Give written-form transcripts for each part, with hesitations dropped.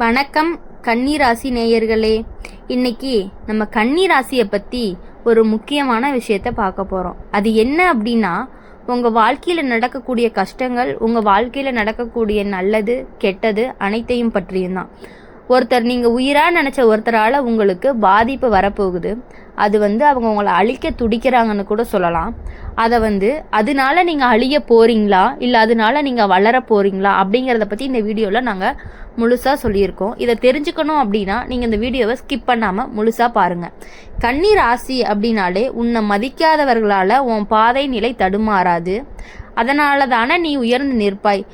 வணக்கம் கன்னிராசி நேயர்களே. இன்னைக்கு நம்ம கன்னிராசியை பற்றி ஒரு முக்கியமான விஷயத்த பார்க்க போகிறோம். அது என்ன அப்படின்னா, உங்கள் வாழ்க்கையில் நடக்கக்கூடிய கஷ்டங்கள், உங்கள் வாழ்க்கையில் நடக்கக்கூடிய நல்லது கெட்டது அனைத்தையும் பற்றியும் தான். நீங்கள் உயிராக நினச்ச ஒருத்தரால் உங்களுக்கு பாதிப்பு வரப்போகுது. அது அவங்க உங்களை அழிக்க துடிக்கிறாங்கன்னு கூட சொல்லலாம். அதை அதனால நீங்கள் அழிய போகிறீங்களா இல்லை அதனால நீங்கள் வளர போகிறீங்களா அப்படிங்கிறத பற்றி இந்த வீடியோவில் நாங்கள் முழுசாக சொல்லியிருக்கோம். இதை தெரிஞ்சுக்கணும் அப்படின்னா நீங்கள் இந்த வீடியோவை ஸ்கிப் பண்ணாமல் முழுசாக பாருங்கள். கன்னி ராசி அப்படின்னாலே உன்னை மதிக்காதவர்களால் உன் பாதை நிலை தடுமாறாது. அதனால தானே நீ உயர்ந்து நிற்பாய்.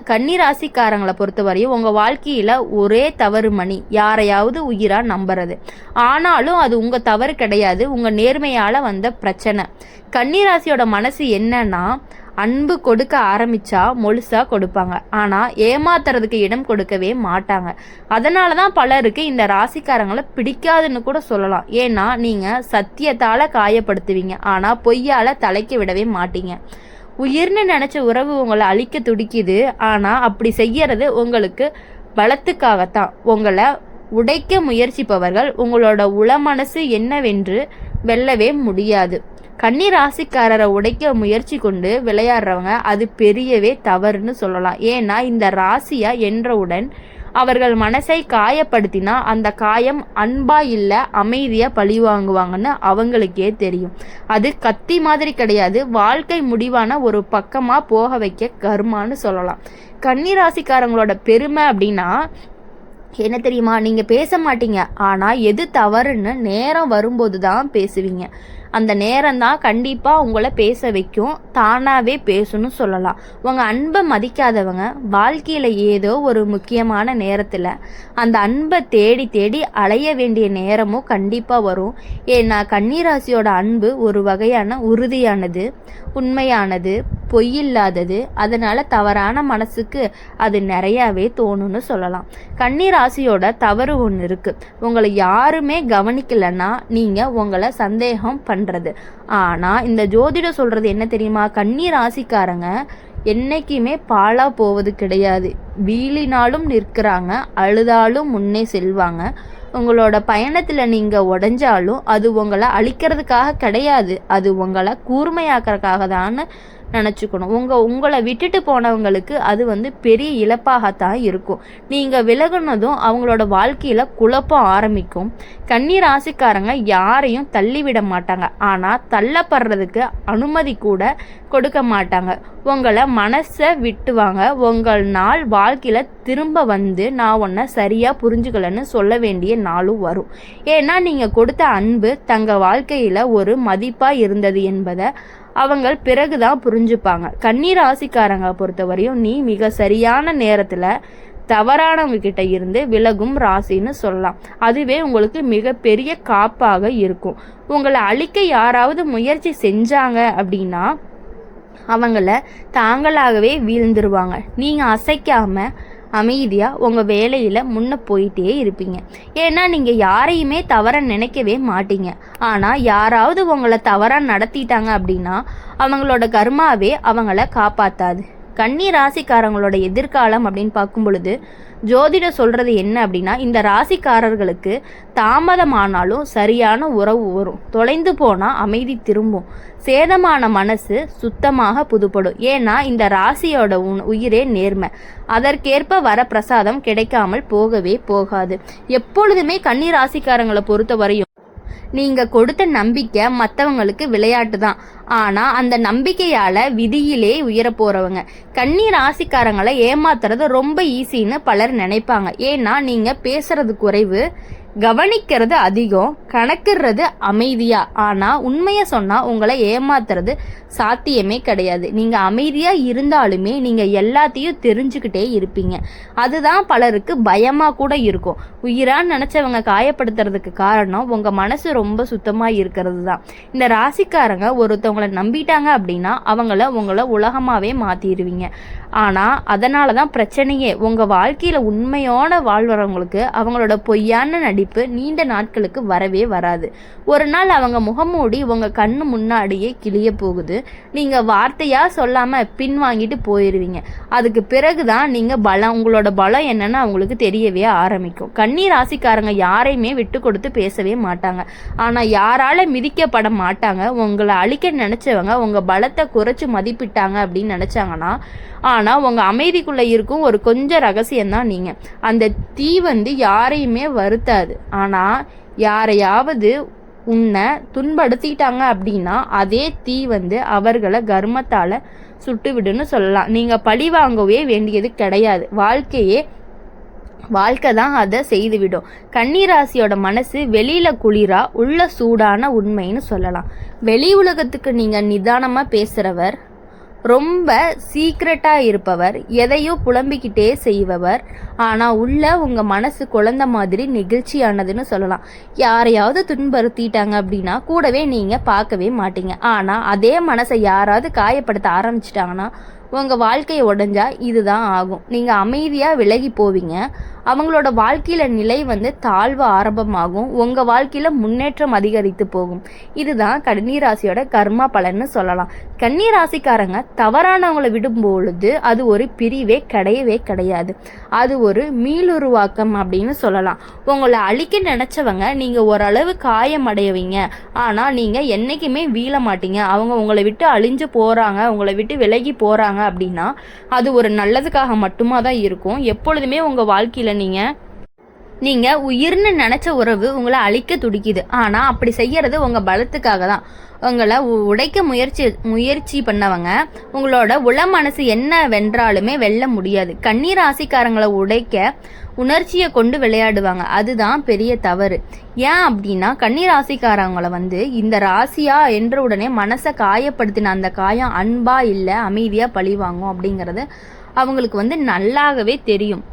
கன்னி ராசிக்காரங்களை பொறுத்தவரையும் உங்கள் வாழ்க்கையில் ஒரே தவறு மணி யாரையாவது உயிராக நம்புறது. ஆனாலும் அது உங்கள் தவறு கிடையாது, உங்கள் நேர்மையால் வந்த பிரச்சனை. கன்னி ராசியோட மனசு என்னன்னா, அன்பு கொடுக்க ஆரம்பிச்சா முழுசாக கொடுப்பாங்க, ஆனால் ஏமாத்துறதுக்கு இடம் கொடுக்கவே மாட்டாங்க. அதனால தான் பலருக்கு இந்த ராசிக்காரங்களை பிடிக்காதுன்னு கூட சொல்லலாம். ஏன்னா நீங்கள் சத்தியத்தால் காயப்படுத்துவீங்க, ஆனால் பொய்யால் தலைக்க விடவே மாட்டீங்க. உயிர்னு நினச்ச உறவு உங்களை அழிக்க துடிக்குது, ஆனால் அப்படி செய்யறது உங்களுக்கு பலத்துக்காகத்தான். உங்களை உடைக்க முயற்சிப்பவர்கள் உங்களோட உளமனசு என்னவென்று வெல்லவே முடியாது. கன்னி ராசிக்காரரை உடைக்க முயற்சி கொண்டு விளையாடுறவங்க அது பெரியவே தவறுன்னு சொல்லலாம். ஏன்னா இந்த ராசியா என்றவுடன் அவர்கள் மனசை காயப்படுத்தினா அந்த காயம் அன்பா இல்லை அமைதியா பழி வாங்குவாங்கன்னு அவங்களுக்கே தெரியும். அது கத்தி மாதிரி கிடையாது, வாழ்க்கை முடிவான ஒரு பக்கமா போக வைக்க கர்மான்னு சொல்லலாம். கன்னிராசிக்காரங்களோட பெருமை அப்படின்னா என்ன தெரியுமா, நீங்கள் பேச மாட்டீங்க, ஆனால் எது தவறுன்னு நேரம் வரும்போது தான் பேசுவீங்க. அந்த நேரம் தான் கண்டிப்பாக உங்களை பேச வைக்கும், தானாகவே பேசணும்னு சொல்லலாம். உங்கள் அன்பை மதிக்காதவங்க வாழ்க்கையில் ஏதோ ஒரு முக்கியமான நேரத்தில் அந்த அன்பை தேடி தேடி அலைய வேண்டிய நேரமும் கண்டிப்பாக வரும். ஏன்னா கன்னிராசியோட அன்பு ஒரு வகையான உறுதியானது, உண்மையானது, பொய்யில்லாதது. அதனால தவறான மனசுக்கு அது நிறையாவே தோணும்னு சொல்லலாம். கன்னிராசியோட தவறு ஒன்று இருக்குது, உங்களை யாருமே கவனிக்கலைன்னா நீங்கள் உங்களை சந்தேகம் பண்ணுறது. ஆனால் இந்த ஜோதிடம் சொல்கிறது என்ன தெரியுமா, கன்னிராசிக்காரங்க என்னைக்குமே பாழா போவது கிடையாது. வீழினாலும் நிற்கிறாங்க, அழுதாலும் முன்னே செல்வாங்க. உங்களோட பயணத்தில் நீங்கள் உடஞ்சாலும் அது உங்களை அழிக்கிறதுக்காக கிடையாது, அது உங்களை கூர்மையாக்கிறதுக்காக தான் நினச்சிக்கணும். உங்களை விட்டுட்டு போனவங்களுக்கு அது பெரிய இழப்பாகத்தான் இருக்கும். நீங்கள் விலகுனதும் அவங்களோட வாழ்க்கையில் குழப்பம் ஆரம்பிக்கும். கன்னி ராசிக்காரங்க யாரையும் தள்ளிவிட மாட்டாங்க, ஆனால் தள்ளப்படுறதுக்கு அனுமதி கூட கொடுக்க மாட்டாங்க. உங்களை மனசை விட்டுவாங்க. உங்கள் நாள் வாழ்க்கையில் திரும்ப நான் உன்னை சரியாக புரிஞ்சுக்கலன்னு சொல்ல வேண்டிய நாளும் வரும். ஏன்னா நீங்கள் கொடுத்த அன்பு தங்கள் வாழ்க்கையில் ஒரு மதிப்பாக இருந்தது என்பதை அவங்க பிறகுதான் புரிஞ்சுப்பாங்க. கன்னி ராசிக்காரங்க பொறுத்தவரையும் நீ மிக சரியான நேரத்தில் தவறானவங்க கிட்ட இருந்து விலகும் ராசின்னு சொல்லலாம். அதுவே உங்களுக்கு மிகப்பெரிய காப்பாக இருக்கும். உங்களை அழிக்க யாராவது முயற்சி செஞ்சாங்க அப்படின்னா அவங்கள தாங்களாகவே வீழ்ந்துருவாங்க. நீங்கள் அசைக்காமல் அமைதியாக உங்கள் வேலையில் முன்ன போயிட்டே இருப்பீங்க. ஏன்னா நீங்கள் யாரையுமே தவற நினைக்கவே மாட்டீங்க. ஆனால் யாராவது உங்களை தவறாக நடத்திட்டாங்க அப்படின்னா அவங்களோட கர்மாவே அவங்கள காப்பாற்றாது. கன்னி ராசிக்காரங்களோட எதிர்காலம் அப்படின்னு பார்க்கும் பொழுது ஜோதிடம் சொல்கிறது என்ன அப்படின்னா, இந்த ராசிக்காரர்களுக்கு தாமதமானாலும் சரியான உறவு வரும், தொலைந்து போனால் அமைதி திரும்பும், சேதமான மனசு சுத்தமாக புதுப்படும். ஏன்னா இந்த ராசியோட உயிரே நேர்மை. அதற்கேற்ப வர பிரசாதம் கிடைக்காமல் போகவே போகாது. எப்பொழுதுமே கன்னி ராசிக்காரங்களை பொறுத்தவரையும் நீங்கள் கொடுத்த நம்பிக்கை மற்றவங்களுக்கு விளையாட்டு தான், ஆனால் அந்த நம்பிக்கையால் விதியிலே உயர போகிறவங்க. கன்னி ராசிக்காரங்களை ஏமாத்துறது ரொம்ப ஈஸின்னு பலர் நினைப்பாங்க. ஏன்னா நீங்கள் பேசுறது குறைவு, கவனிக்கிறது அதிகம், கணக்குறது அமைதியா. ஆனால் உண்மையை சொன்னால் உங்களை ஏமாத்துறது சாத்தியமே கிடையாது. நீங்கள் அமைதியாக இருந்தாலுமே நீங்கள் எல்லாத்தையும் தெரிஞ்சுக்கிட்டே இருப்பீங்க. அதுதான் பலருக்கு பயமாக கூட இருக்கும். உயிரான்னு நினச்சவங்க காயப்படுத்துறதுக்கு காரணம் உங்கள் மனசு ரொம்ப சுத்தமாக இருக்கிறது தான். இந்த ராசிக்காரங்க ஒருத்தவங்களை நம்பிட்டாங்க அப்படின்னா உங்களை உலகமாகவே மாற்றிடுவீங்க. ஆனால் அதனால தான் பிரச்சனையே. உங்கள் வாழ்க்கையில் உண்மையான வாழ்வரவங்களுக்கு அவங்களோட பொய்யான நடிப்பு நீண்ட நாட்களுக்கு வரவே வராது. ஒரு நாள் அவங்க முகமூடி உங்கள் கண்ணு முன்னாடியே கிளிய போகுது. நீங்கள் வார்த்தையாக சொல்லாமல் பின்வாங்கிட்டு போயிடுவீங்க. அதுக்கு பிறகு தான் நீங்கள் உங்களோட பலம் என்னன்னு அவங்களுக்கு தெரியவே ஆரம்பிக்கும். கன்னி ராசிக்காரங்க யாரையுமே விட்டு கொடுத்து பேசவே மாட்டாங்க. ஆனால் யாரால மிதிக்கப்பட மாட்டாங்க. உங்களை அழிக்க நினச்சவங்க உங்கள் பலத்தை குறைச்சி மதிப்பிட்டாங்க அப்படின்னு நினச்சாங்கன்னா, ஆனால் உங்கள் அமைதிக்குள்ளே இருக்கும் ஒரு கொஞ்சம் ரகசியம்தான் நீங்கள். அந்த தீ யாரையுமே வருத்தாது. ஆனால் யாரையாவது உன்னை துன்படுத்திட்டாங்க அப்படின்னா அதே தீ அவர்களை கர்மத்தால் சுட்டுவிடுன்னு சொல்லலாம். நீங்கள் பழி வாங்கவே வேண்டியது கிடையாது. வாழ்க்கை தான் அதை செய்துவிடும். கன்னிராசியோட மனசு வெளியில குளிரா உள்ள சூடான உண்மைன்னு சொல்லலாம். வெளி உலகத்துக்கு நீங்கள் நிதானமாக பேசுகிறவர், ரொம்ப சீக்ரெட்டாக இருப்பவர், எதையோ புலம்பிக்கிட்டே செய்பவர். ஆனால் உள்ள உங்கள் மனசு குழந்த மாதிரி நெகிழ்ச்சியானதுன்னு சொல்லலாம். யாரையாவது துன்புறுத்திட்டாங்க அப்படின்னா கூடவே நீங்கள் பார்க்கவே மாட்டீங்க. ஆனால் அதே மனசை யாராவது காயப்படுத்த ஆரம்பிச்சிட்டாங்கன்னா உங்கள் வாழ்க்கையை உடைஞ்சா இதுதான் ஆகும். நீங்கள் அமைதியாக விலகி போவீங்க. அவங்களோட வாழ்க்கையில் நிலை தாழ்வு ஆரம்பமாகும். உங்கள் வாழ்க்கையில் முன்னேற்றம் அதிகரித்து போகும். இதுதான் கன்னிராசியோட கர்மா பலன்னு சொல்லலாம். கன்னிராசிக்காரங்க தவறானவங்களை விடும்பொழுது அது ஒரு பிரிவே கிடையவே கிடையாது. அது ஒரு மீளுருவாக்கம் அப்படின்னு சொல்லலாம். உங்களை அழிக்க நினச்சவங்க நீங்கள் ஓரளவு காயம் அடையவீங்க. ஆனால் நீங்கள் என்றைக்குமே வீழ மாட்டீங்க. அவங்க உங்களை விட்டு அழிஞ்சு போகிறாங்க, உங்களை விட்டு விலகி போகிறாங்க அப்படின்னா அது ஒரு நல்லதுக்காக மட்டுமா தான் இருக்கும். எப்பொழுதுமே உங்கள் வாழ்க்கையில் நீங்கள் உயிர்னு நினச்ச உறவு உங்களை அழிக்க துடிக்குது. ஆனால் அப்படி செய்யறது உங்கள் பலத்துக்காக தான். உங்களை உடைக்க முயற்சி பண்ணவங்க உங்களோட உள மனசு என்ன வென்றாலுமே வெல்ல முடியாது. கன்னிராசிக்காரங்களை உடைக்க உணர்ச்சியை கொண்டு விளையாடுவாங்க. அதுதான் பெரிய தவறு. ஏன் அப்படின்னா கன்னிராசிக்காரங்களை இந்த ராசியா என்ற உடனே மனசை காயப்படுத்தின அந்த காயம் அன்பா இல்லை அமைதியா பழிவாங்கும் அப்படிங்கிறது அவங்களுக்கு நல்லாகவே தெரியும்.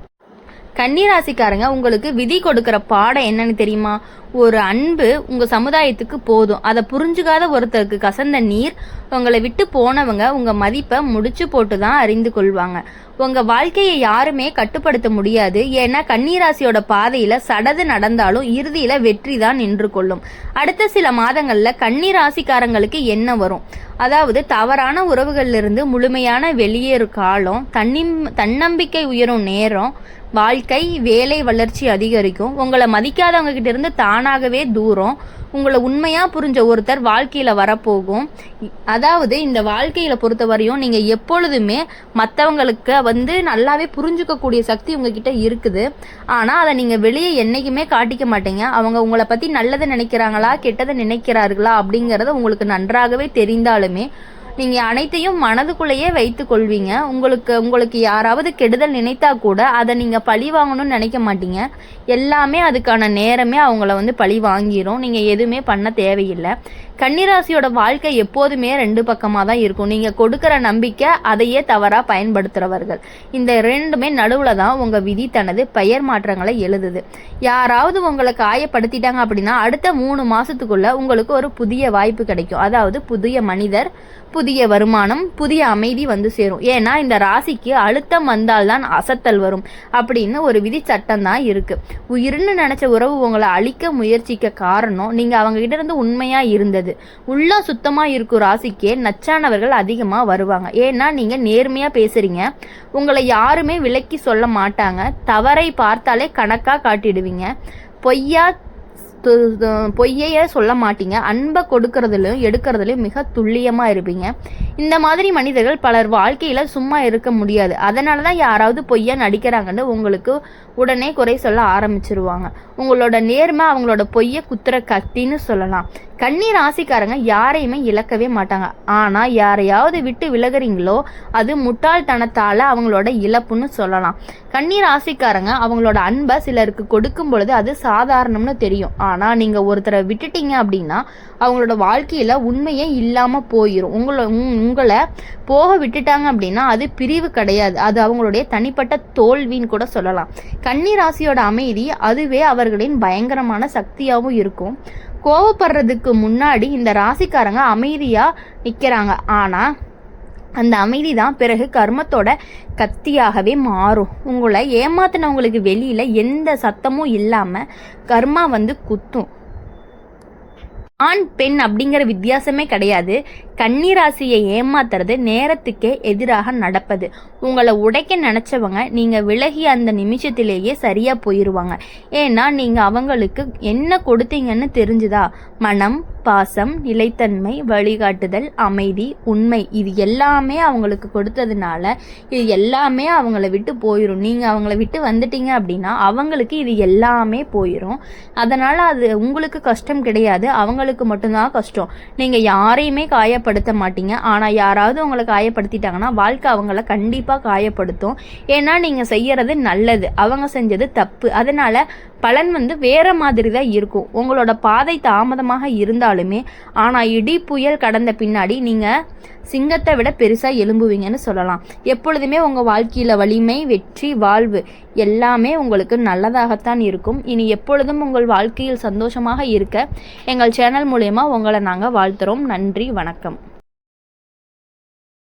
கன்னிராசிக்காரங்க உங்களுக்கு விதி கொடுக்குற பாடம் என்னன்னு தெரியுமா? ஒரு அன்பு உங்கள் சமுதாயத்துக்கு போதும். அதை புரிஞ்சுக்காத ஒருத்தருக்கு கசந்த நீர். உங்களை விட்டு போனவங்க உங்கள் மதிப்பை முடிச்சு போட்டு தான் அறிந்து கொள்வாங்க. உங்கள் வாழ்க்கையை யாருமே கட்டுப்படுத்த முடியாது. ஏன்னா கன்னிராசியோட பாதையில் சடது நடந்தாலும் இறுதியில் வெற்றி தான் நின்று கொள்ளும். அடுத்த சில மாதங்களில் கன்னிராசிக்காரங்களுக்கு என்ன வரும்? அதாவது தவறான உறவுகளிலிருந்து முழுமையான வெளியேறும் காலம், தன்னம்பிக்கை உயரும் நேரம், வாழ்க்கை வேலை வளர்ச்சி அதிகரிக்கும். உங்களை மதிக்காதவங்க கிட்ட இருந்து தானாகவே தூரம். உங்களை உண்மையா புரிஞ்ச ஒருத்தர் வாழ்க்கையில வரப்போகும். அதாவது இந்த வாழ்க்கையில பொறுத்தவரையும் நீங்க எப்பொழுதுமே மற்றவங்களுக்கு நல்லாவே புரிஞ்சுக்கக்கூடிய சக்தி உங்ககிட்ட இருக்குது. ஆனா அதை நீங்க வெளியே என்னைக்குமே காட்டிக்க மாட்டீங்க. அவங்க உங்களை பத்தி நல்லதை நினைக்கிறாங்களா கெட்டதை நினைக்கிறார்களா அப்படிங்கறது உங்களுக்கு நன்றாகவே தெரிந்தாலுமே நீங்கள் அனைத்தையும் மனதுக்குள்ளேயே வைத்து கொள்வீங்க. உங்களுக்கு யாராவது கெடுதல் நினைத்தா கூட அதை நீங்கள் பழி வாங்கணும்னு நினைக்க மாட்டீங்க. எல்லாமே அதுக்கான நேரமே அவங்கள பழி வாங்கிரும். நீங்கள் எதுவுமே பண்ண தேவையில்லை. கன்னிராசியோட வாழ்க்கை எப்போதுமே ரெண்டு பக்கமாக தான் இருக்கும். நீங்கள் கொடுக்குற நம்பிக்கை அதையே தவறாக பயன்படுத்துகிறவர்கள். இந்த ரெண்டுமே நடுவில் தான் உங்கள் விதி தனது பெயர் மாற்றங்களை எழுதுது. யாராவது உங்களை காயப்படுத்திட்டாங்க அப்படின்னா அடுத்த 3 மாதத்துக்குள்ள உங்களுக்கு ஒரு புதிய வாய்ப்பு கிடைக்கும். அதாவது புதிய மனிதர், புதிய வருமானம், புதிய அமைதி சேரும். ஏன்னா இந்த ராசிக்கு அழுத்தம் வந்தால்தான் அசத்தல் வரும் அப்படின்னு ஒரு விதி சட்டம் தான் இருக்கு. உயிர்னு நினைச்ச உறவு உங்களை அழிக்க முயற்சிக்க காரணம் நீங்க அவங்க கிட்ட இருந்து உண்மையா இருந்தது. உள்ள சுத்தமா இருக்கும் ராசிக்கே நச்சானவர்கள் அதிகமா வருவாங்க. ஏன்னா நீங்க நேர்மையா பேசுறீங்க. உங்களை யாருமே விலக்கி சொல்ல மாட்டாங்க. தவறை பார்த்தாலே கணக்கா காட்டிடுவீங்க. பொய்யையே சொல்ல மாட்டீங்க. அன்பை கொடுக்கறதுலையும் எடுக்கிறதுலையும் மிக துல்லியமாக இருப்பீங்க. இந்த மாதிரி மனிதர்கள் பலர் வாழ்க்கையில் சும்மா இருக்க முடியாது. அதனால தான் யாராவது பொய்யா நடிக்கிறாங்கன்னு உங்களுக்கு உடனே குறை சொல்ல ஆரம்பிச்சிருவாங்க. உங்களோட நேர்மை அவங்களோட பொய்யை குத்துற கத்தின்னு சொல்லலாம். கன்னி ராசிக்காரங்க யாரையுமே இழக்கவே மாட்டாங்க. ஆனால் யாரையாவது விட்டு விலகுறீங்களோ அது முட்டாள்தனத்தால் அவங்களோட இழப்புன்னு சொல்லலாம். கன்னி ராசிக்காரங்க அவங்களோட அன்பை சிலருக்கு கொடுக்கும் பொழுது அது சாதாரணம்னு தெரியும். ஆனால் நீங்கள் ஒருத்தரை விட்டுட்டீங்க அப்படின்னா அவங்களோட வாழ்க்கையில் உண்மையே இல்லாமல் போயிடும். உங்களை போக விட்டுட்டாங்க அப்படின்னா அது பிரிவு கிடையாது. அது அவங்களுடைய தனிப்பட்ட தோல்வின்னு கூட சொல்லலாம். கன்னி ராசியோட அமைதி அதுவே அவர்களின் பயங்கரமான சக்தியாகவும் இருக்கும். கோவப்படுறதுக்கு முன்னாடி இந்த ராசிக்காரங்க அமைதியாக நிற்கிறாங்க. ஆனால் அந்த அமைதி தான் பிறகு கர்மத்தோட கத்தியாகவே மாறும். உங்களை ஏமாத்தினவங்களுக்கு வெளியில் எந்த சத்தமும் இல்லாமல் கர்மா வந்து குத்தும். ஆண் பெண் அப்படிங்கிற வித்தியாசமே கிடையாது. கன்னிராசியை ஏமாத்துறது நேரத்துக்கே எதிராக நடப்பது. உங்களை உடைக்க நினச்சவங்க நீங்கள் விலகி அந்த நிமிஷத்திலேயே சரியாக போயிடுவாங்க. ஏன்னா நீங்கள் அவங்களுக்கு என்ன கொடுத்தீங்கன்னு தெரிஞ்சுதா? மனம், பாசம், நிலைத்தன்மை, வழிகாட்டுதல், அமைதி, உண்மை, இது எல்லாமே அவங்களுக்கு கொடுத்ததுனால இது எல்லாமே அவங்கள விட்டு போயிடும். நீங்கள் அவங்கள விட்டு வந்துட்டீங்க அப்படின்னா அவங்களுக்கு இது எல்லாமே போயிடும். அதனால் அது உங்களுக்கு கஷ்டம் கிடையாது, அவங்களுக்கு மட்டும்தான் கஷ்டம். நீங்கள் யாரையுமே காயப்படுத்த மாட்டீங்க. ஆனால் யாராவது உங்களை காயப்படுத்திட்டாங்கன்னா வாழ்க்கை அவங்கள கண்டிப்பாக காயப்படுத்தும். ஏன்னா நீங்கள் செய்யறது நல்லது, அவங்க செஞ்சது தப்பு. அதனால் பலன் வந்து வேற மாதிரி தான் இருக்கும். உங்களோட பாதை தாமதமாக இருந்தாலுமே ஆனால் இடி புயல் கடந்த பின்னாடி நீங்கள் சிங்கத்தை விட பெருசாக எழும்புவீங்கன்னு சொல்லலாம். எப்பொழுதுமே உங்கள் வாழ்க்கையில் வலிமை, வெற்றி, வாழ்வு எல்லாமே உங்களுக்கு நல்லதாகத்தான் இருக்கும். இனி எப்பொழுதும் உங்கள் வாழ்க்கையில் சந்தோஷமாக இருக்க எங்கள் சேனல் மூலமா உங்களை நாங்கள் வாழ்த்துறோம். நன்றி, வணக்கம்.